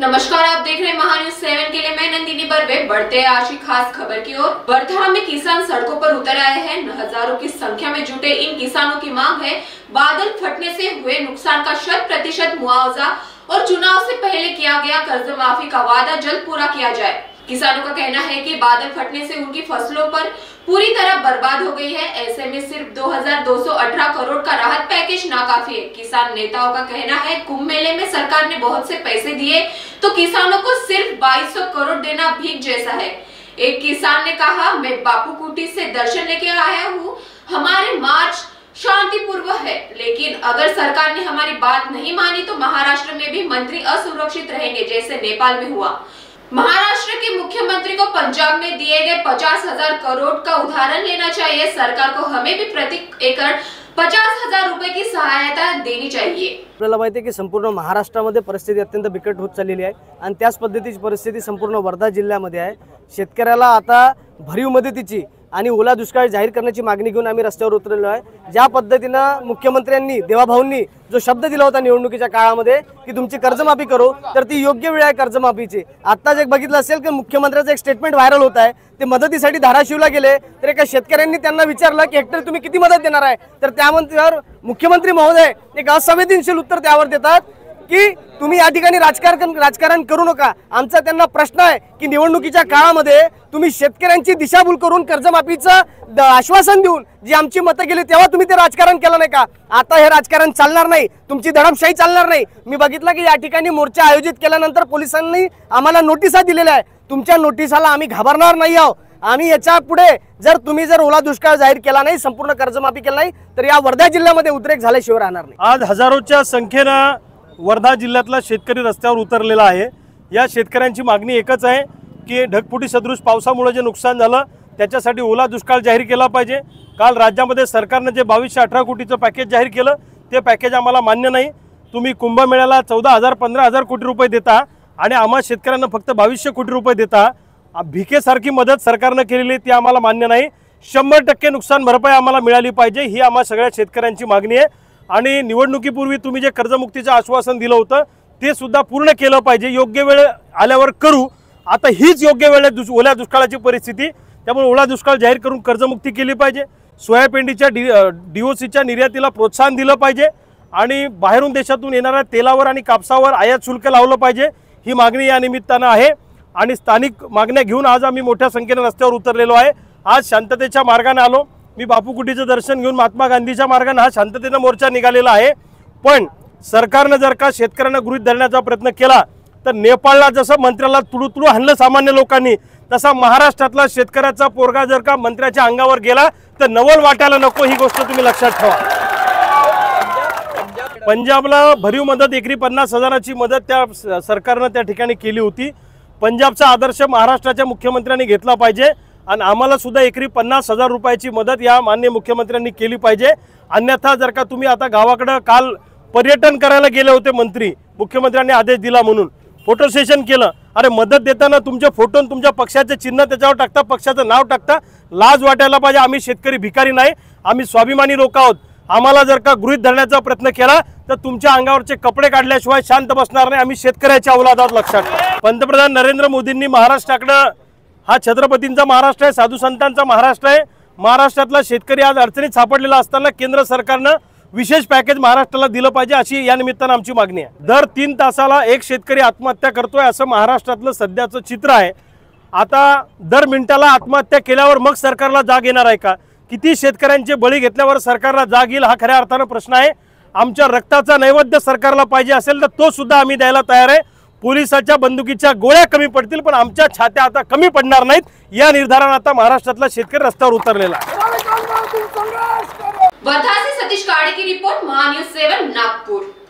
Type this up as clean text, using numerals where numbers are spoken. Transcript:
नमस्कार, आप देख रहे हैं महान्यूज 7 के लिए मैं नंदिनी बर्वे। बढ़ते हैं आज की खास खबर की ओर। वर्धा में किसान सड़कों पर उतर आए हैं। हजारों की संख्या में जुटे इन किसानों की मांग है बादल फटने से हुए नुकसान का 100% मुआवजा और चुनाव से पहले किया गया कर्ज माफी का वादा जल्द पूरा किया जाए। किसानों का कहना है कि बादल फटने से उनकी फसलों पर पूरी तरह बर्बाद हो गई है। ऐसे में सिर्फ 2218 करोड़ का राहत पैकेज नाकाफी है। किसान नेताओं का कहना है कुंभ मेले में सरकार ने बहुत से पैसे दिए तो किसानों को सिर्फ 2200 करोड़ देना भीख जैसा है। एक किसान ने कहा, मैं बापू कुटी से दर्शन लेके आया हूँ, हमारे मार्च शांतिपूर्वक है, लेकिन अगर सरकार ने हमारी बात नहीं मानी तो महाराष्ट्र में भी मंत्री असुरक्षित रहेंगे जैसे नेपाल में हुआ। महाराष्ट्र के मुख्यमंत्री को पंजाब में दिए गए 50,000 करोड़ का उदाहरण लेना चाहिए। सरकार को हमें भी प्रति एकड़ 50,000 रुपये की सहायता देनी चाहिए। आपल्याला माहिती आहे की संपूर्ण महाराष्ट्रामध्ये परिस्थिती अत्यंत बिकट होत चाललेली आहे आणि त्याच पद्धतीची परिस्थिती संपूर्ण वर्धा जिल्ह्यामध्ये आहे। शेतकऱ्याला आता भरीव मदतीची आणि ओला दुष्काळ जाहीर करण्याची मागणी घेऊन आम्ही रस्त्यावर उतरलेलो आहे। ज्या पद्धतीनं मुख्यमंत्र्यांनी देवाभाऊंनी जो शब्द दिला होता निवडणुकीच्या काळामध्ये की तुमची कर्जमाफी करू, तर ती योग्य वेळ आहे कर्जमाफीची। आता जे बघितलं असेल की मुख्यमंत्र्याचं एक स्टेटमेंट व्हायरल होत आहे, ते मदतीसाठी धाराशिवला गेले तर एका शेतकऱ्यांनी त्यांना विचारलं की हेक्टर तुम्ही किती मदत देणार आहे, तर त्यावर मुख्यमंत्री महोदय एक असंवेदनशील उत्तर त्यावर देतात की तुम्ही या ठिकाणी राजकारण करू नका। आमचा त्यांना प्रश्न आहे की निवडणुकीच्या काळामध्ये तुम्ही शेतकऱ्यांची दिशाभूल करून कर्जमाफीचं आश्वासन देऊन जी आमची मतं गेली तेव्हा तुम्ही ते राजकारण केलं नाही का? आता हे राजकारण चालणार नाही, तुमची दडपशाही चालणार नाही। मी बघितलं की या ठिकाणी मोर्चा आयोजित केल्यानंतर पोलिसांनी आम्हाला नोटिसा दिलेल्या आहे। तुमच्या नोटिसाला आम्ही घाबरणार नाही आहोत। आम्ही याच्या पुढे जर ओला दुष्काळ जाहीर केला नाही, संपूर्ण कर्जमाफी केली नाही, तर या वर्धा जिल्ह्यामध्ये उद्रेक झाल्याशिवाय राहणार नाही। आज हजारोच्या संख्येने वर्धा जिल्ह्यातला शेतकरी रस्त्यावर उतरलेला आहे। या शेतकऱ्यांची मागणी एकच आहे की ढगफुटी सदृश पावसामुळे जे नुकसान झालं त्याच्यासाठी ओला दुष्काळ जाहीर केला पाहिजे। काल राज्यामध्ये सरकारने जे 2218 कोटीचं पॅकेज जाहीर केलं ते पॅकेज आम्हाला मान्य नाही। तुम्ही कुंभमेळ्याला 14,000-15,000 कोटी रुपये देता आणि आम्हा शेतकऱ्यांना फक्त 2200 कोटी रुपये देता। भिकेसारखी मदत सरकारने केलेली ती आम्हाला मान्य नाही। 100% नुकसान भरपाई आम्हाला मिळाली पाहिजे, ही आम्हा सगळ्या शेतकऱ्यांची मागणी आहे। आणि निवडणुकीपूर्वी तुम्ही जे कर्जमुक्तीचं आश्वासन दिलं होतं ते सुद्धा पूर्ण केलं पाहिजे। योग्य वेळ आल्यावर करू, आता हीच योग्य वेळ आहे ओल्या दुष्काळाची परिस्थिती, त्यामुळे ओला दुष्काळ जाहीर करून कर्जमुक्ती केली पाहिजे। सोयाबीनच्या DOCच्या निर्यातीला प्रोत्साहन दिलं पाहिजे आणि बाहेरून देशातून येणाऱ्या तेलावर आणि कापसावर आयात शुल्क लावलं पाहिजे, ही मागणी या निमित्तानं आहे। आणि स्थानिक मागण्या घेऊन आज आम्ही मोठ्या संख्येने रस्त्यावर उतरलेलो आहे। आज शांततेच्या मार्गाने आलो। मी बापू कुटीचं दर्शन घेऊन महात्मा गांधीच्या मार्गाने हा शांततेने मोर्चा निघालेला आहे। पण सरकारने जर का शेतकऱ्यांना गृहीत धरण्याचा प्रयत्न केला तर नेपाळला जसं मंत्र्याला तुडू हाणलं सामान्य लोकांनी, तसा महाराष्ट्रातला शेतकऱ्याचा पोरगा जर का मंत्र्याच्या अंगावर गेला तर नवल वाटायला नको, ही गोष्ट तुम्ही लक्षात ठेवा। पंजाबला भरीव मदत एकरी 50,000ची मदत त्या सरकारने त्या ठिकाणी केली होती। पंजाबचा आदर्श महाराष्ट्राच्या मुख्यमंत्र्यांनी घेतला पाहिजे आणि आम्हाला सुद्धा एकरी 50,000 रुपयाची मदत या माननीय मुख्यमंत्र्यांनी केली पाहिजे। अन्यथा जर का तुम्ही आता गावाकडे काल पर्यटन करायला गेले होते मंत्री, मुख्यमंत्र्यांनी आदेश दिला म्हणून फोटो सेशन केलं, अरे मदत देताना तुमचे फोटो आणि तुमच्या पक्षाचे चिन्ह त्याच्यावर टाकता, पक्षाचं नाव टाकता, लाज वाटायला पाहिजे। आम्ही शेतकरी भिकारी नाही, आम्ही स्वाभिमानी लोक आहोत। आम्हाला जर का गृहीत धरण्याचा प्रयत्न केला तर तुमच्या अंगावरचे कपडे काढल्याशिवाय शांत बसणार नाही। आम्ही शेतकऱ्याच्या औलाद आहोत, लक्षात ठेवा। पंतप्रधान नरेंद्र मोदींनी महाराष्ट्राकडे, हा छत्रपतींचा महाराष्ट्र आहे, साधू संतांचा महाराष्ट्र आहे। महाराष्ट्रातला शेतकरी आज अडचणीत सापडलेला असताना केंद्र सरकारनं विशेष पॅकेज महाराष्ट्राला दिलं पाहिजे, अशी या निमित्तानं आमची मागणी आहे। दर 3 तासाला एक शेतकरी आत्महत्या करतोय असं महाराष्ट्रातलं सध्याचं चित्र आहे। आता दर मिनिटाला आत्महत्या केल्यावर मग सरकारला जाग येणार आहे का? किती शेतकऱ्यांचे बळी घेतल्यावर सरकारला जाग येईल, हा खऱ्या अर्थानं प्रश्न आहे। आमच्या रक्ताचा नैवेद्य सरकारला पाहिजे असेल तर तो सुद्धा आम्ही द्यायला तयार आहे। पोलिसाच्या बंदुकीच्या गोळ्या कमी पडतील पण आमच्या छात्या आता कमी पडणार नाहीत, या निर्धाराने आता महाराष्ट्रातला शेतकरी रस्त्यावर उतरलेला आहे। वर्धा से सतीश काड़े की रिपोर्ट, महान्यूज 7 नागपुर।